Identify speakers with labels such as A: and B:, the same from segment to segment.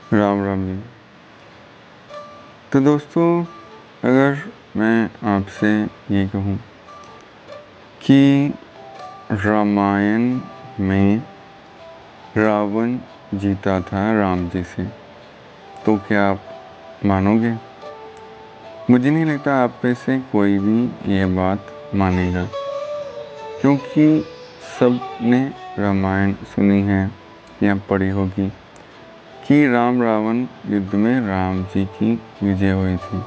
A: राम राम जी। तो दोस्तों, अगर मैं आपसे ये कहूँ कि रामायण में रावण जीता था राम जी से, तो क्या आप मानोगे? मुझे नहीं लगता आप में से कोई भी ये बात मानेगा, क्योंकि सब ने रामायण सुनी है या पढ़ी होगी कि राम रावण युद्ध में राम जी की विजय हुई थी।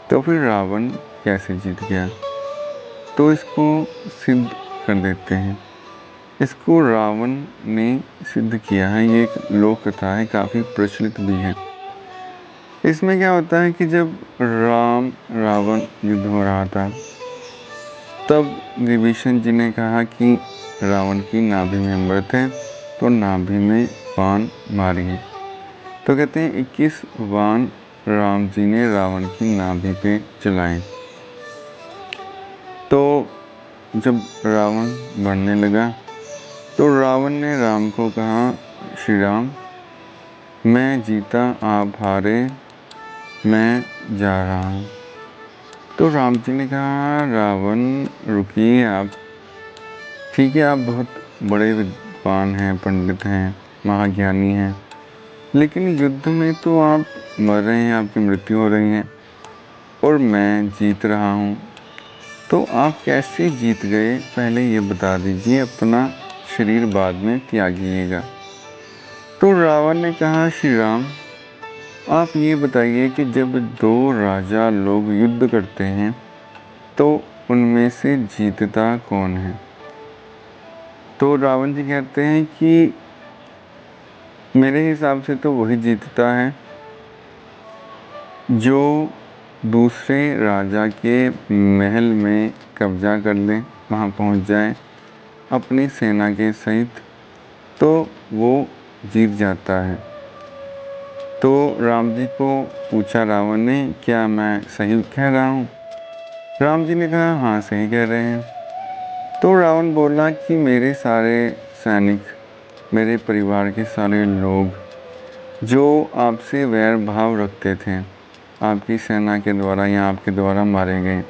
A: तो फिर रावण कैसे जीत गया? तो इसको सिद्ध कर देते हैं। इसको रावण ने सिद्ध किया है। ये एक लोक कथा है, काफ़ी प्रचलित भी है। इसमें क्या होता है कि जब राम रावण युद्ध हो रहा था, तब विभीषण जी ने कहा कि रावण की नाभि में अमृत है, तो नाभि में बाण मारिए। तो कहते हैं 21 बाण राम जी ने रावण की नाभि पे चलाए। तो जब रावण बढ़ने लगा, तो रावण ने राम को कहा, श्री राम, मैं जीता आप हारे, मैं जा रहा हूँ। तो राम जी ने कहा, रावण रुकिए आप, ठीक है आप बहुत बड़े विद्वान हैं, पंडित हैं, महाज्ञानी हैं, लेकिन युद्ध में तो आप मर रहे हैं, आपकी मृत्यु हो रही है और मैं जीत रहा हूँ। तो आप कैसे जीत गए, पहले ये बता दीजिए, अपना शरीर बाद में त्यागिएगा। तो रावण ने कहा, श्री राम, आप ये बताइए कि जब दो राजा लोग युद्ध करते हैं तो उनमें से जीतता कौन है? तो रावण जी कहते हैं कि मेरे हिसाब से तो वही जीतता है जो दूसरे राजा के महल में कब्जा कर ले, वहाँ पहुँच जाए अपनी सेना के सहित, तो वो जीत जाता है। तो राम जी को पूछा रावण ने, क्या मैं सही कह रहा हूँ? राम जी ने कहा, हाँ सही कह रहे हैं। तो रावण बोला कि मेरे सारे सैनिक, मेरे परिवार के सारे लोग जो आपसे वैर भाव रखते थे, आपकी सेना के द्वारा या आपके द्वारा मारे गए।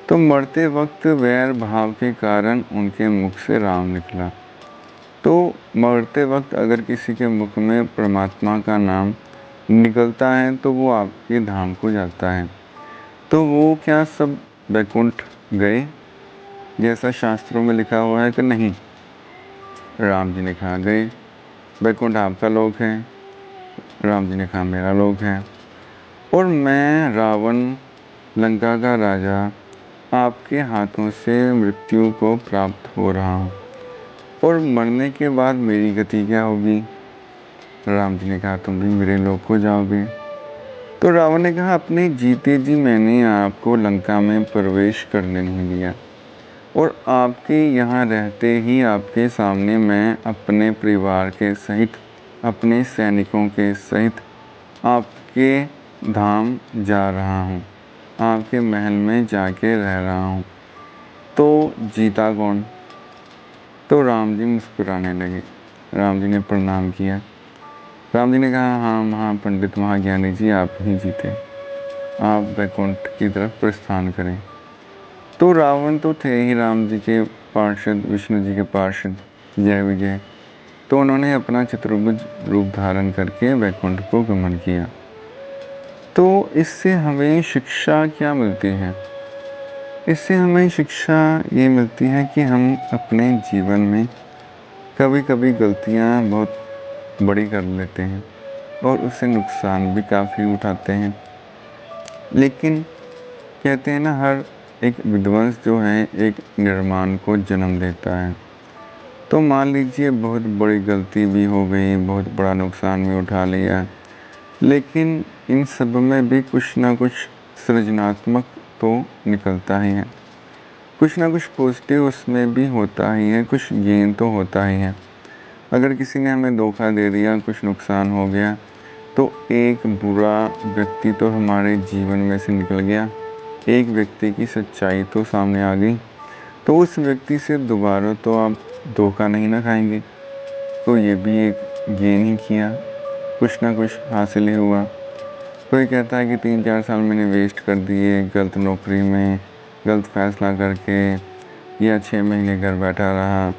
A: तो मरते वक्त वैर भाव के कारण उनके मुख से राम निकला। तो मरते वक्त अगर किसी के मुख में परमात्मा का नाम निकलता है तो वो आपके धाम को जाता है। तो वो क्या सब वैकुंठ गए जैसा शास्त्रों में लिखा हुआ है कि नहीं? राम जी ने कहा, गए। वैकुंठ आपका लोक है। राम जी ने कहा, मेरा लोक है। और मैं रावण, लंका का राजा, आपके हाथों से मृत्यु को प्राप्त हो रहा हूँ, और मरने के बाद मेरी गति क्या होगी? राम जी ने कहा, तुम भी मेरे लोक को जाओगे। तो रावण ने कहा, अपने जीते जी मैंने आपको लंका में प्रवेश करने नहीं दिया, और आपके यहाँ रहते ही आपके सामने मैं अपने परिवार के सहित, अपने सैनिकों के सहित आपके धाम जा रहा हूँ, आपके महल में जाके रह रहा हूँ। तो जीता कौन? तो राम जी मुस्कुराने लगे। राम जी ने प्रणाम किया। राम जी ने कहा, हाँ महापंडित महाज्ञानी जी, आप ही जीते, आप वैकुंठ की तरफ प्रस्थान करें। तो रावण तो थे ही राम जी के पार्षद, विष्णु जी के पार्षद, जय विजय। तो उन्होंने अपना चतुर्भुज रूप धारण करके वैकुंठ को गमन किया। तो इससे हमें शिक्षा क्या मिलती है? इससे हमें शिक्षा ये मिलती है कि हम अपने जीवन में कभी कभी गलतियाँ बहुत बड़ी कर लेते हैं और उससे नुकसान भी काफ़ी उठाते हैं। लेकिन कहते हैं ना, हर एक विध्वंस जो है एक निर्माण को जन्म देता है। तो मान लीजिए बहुत बड़ी गलती भी हो गई, बहुत बड़ा नुकसान भी उठा लिया, लेकिन इन सब में भी कुछ ना कुछ सृजनात्मक तो निकलता ही है, कुछ ना कुछ पॉजिटिव उसमें भी होता ही है, कुछ गेन तो होता ही है। अगर किसी ने हमें धोखा दे दिया, कुछ नुकसान हो गया, तो एक बुरा व्यक्ति तो हमारे जीवन में से निकल गया, एक व्यक्ति की सच्चाई तो सामने आ गई, तो उस व्यक्ति से दोबारा तो आप धोखा नहीं ना खाएंगे। तो ये भी एक गेन ही किया। कुछ ना कुछ हासिल ही हुआ। कोई कहता है कि 3-4 साल मैंने वेस्ट कर दिए गलत नौकरी में, गलत फ़ैसला करके, या 6 महीने घर बैठा रहा।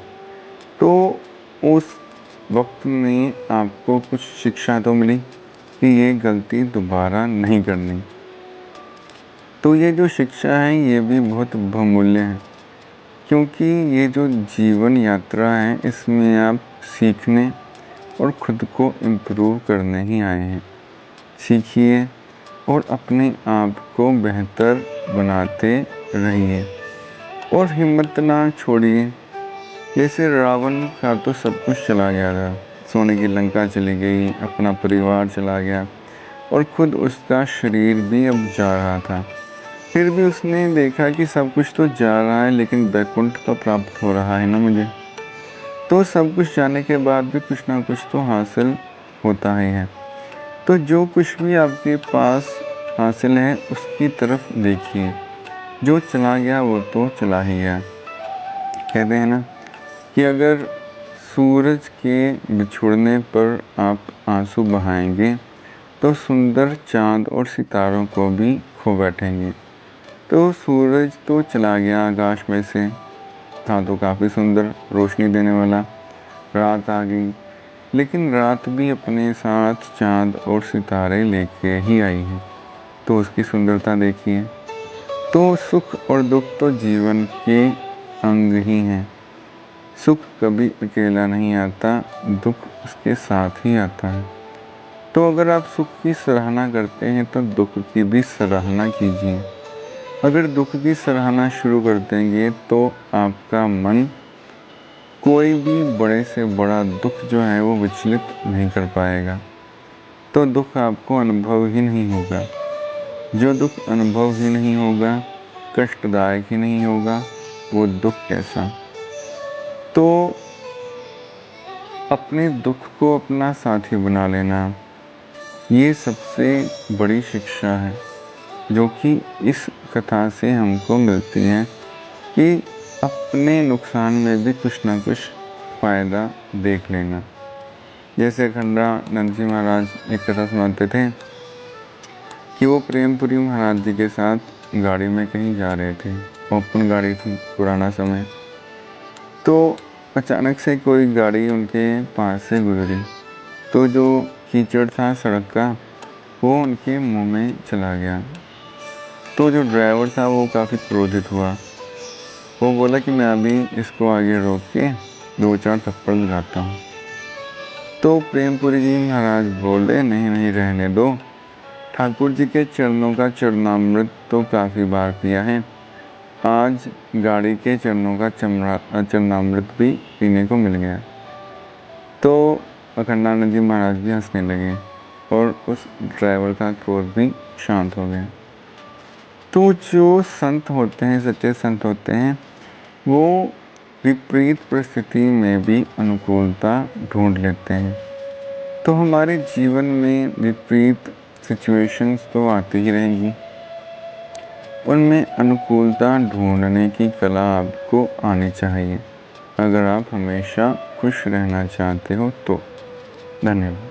A: तो उस वक्त में आपको कुछ शिक्षा तो मिली कि ये गलती दोबारा नहीं करनी। तो ये जो शिक्षा है ये भी बहुत बहुमूल्य है, क्योंकि ये जो जीवन यात्रा है इसमें आप सीखने और ख़ुद को इम्प्रूव करने ही आए हैं। सीखिए और अपने आप को बेहतर बनाते रहिए और हिम्मत ना छोड़िए। जैसे रावण का तो सब कुछ चला गया था, सोने की लंका चली गई, अपना परिवार चला गया और ख़ुद उसका शरीर भी अब जा रहा था। फिर भी उसने देखा कि सब कुछ तो जा रहा है लेकिन वैकुंठ तो प्राप्त हो रहा है ना मुझे। तो सब कुछ जाने के बाद भी कुछ ना कुछ तो हासिल होता ही है। तो जो कुछ भी आपके पास हासिल है उसकी तरफ देखिए। जो चला गया वो तो चला ही गया। कहते हैं ना कि अगर सूरज के बिछुड़ने पर आप आंसू बहाएंगे तो सुंदर चाँद और सितारों को भी खो बैठेंगे। तो सूरज तो चला गया आकाश में से, था तो काफ़ी सुंदर रोशनी देने वाला। रात आ गई, लेकिन रात भी अपने साथ चाँद और सितारे लेके ही आई है। तो उसकी सुंदरता देखिए। तो सुख और दुख तो जीवन के अंग ही हैं। सुख कभी अकेला नहीं आता, दुख उसके साथ ही आता है। तो अगर आप सुख की सराहना करते हैं तो दुख की भी सराहना कीजिए। अगर दुख की सराहना शुरू कर देंगे तो आपका मन कोई भी बड़े से बड़ा दुख जो है वो विचलित नहीं कर पाएगा। तो दुख आपको अनुभव ही नहीं होगा। जो दुख अनुभव ही नहीं होगा, कष्टदायक ही नहीं होगा, वो दुख कैसा। तो अपने दुख को अपना साथी बना लेना, ये सबसे बड़ी शिक्षा है जो कि इस कथा से हमको मिलती है कि अपने नुकसान में भी कुछ ना कुछ फ़ायदा देख लेना। जैसे अखंडानंद जी महाराज एक कथा सुनाते थे कि वो प्रेमपुरी महाराज जी के साथ गाड़ी में कहीं जा रहे थे। ओपन गाड़ी थी, पुराना समय। तो अचानक से कोई गाड़ी उनके पास से गुजरी, तो जो कीचड़ था सड़क का वो उनके मुंह में चला गया। तो जो ड्राइवर था वो काफ़ी क्रोधित हुआ। वो बोला कि मैं अभी इसको आगे रोक के 2-4 थप्पड़ लगाता हूँ। तो प्रेमपुरी जी महाराज बोले नहीं नहीं रहने दो, ठाकुर जी के चरणों का चरणामृत तो काफ़ी बार पिया है, आज गाड़ी के चरणों का चरणामृत भी पीने को मिल गया। तो अखंडानंद जी महाराज भी हंसने लगे और उस ड्राइवर का क्रोध भी शांत हो गया। तो जो संत होते हैं, सच्चे संत होते हैं, वो विपरीत परिस्थिति में भी अनुकूलता ढूंढ लेते हैं। तो हमारे जीवन में विपरीत सिचुएशंस तो आती ही रहेंगी, उनमें अनुकूलता ढूंढने की कला आपको आनी चाहिए अगर आप हमेशा खुश रहना चाहते हो तो। धन्यवाद।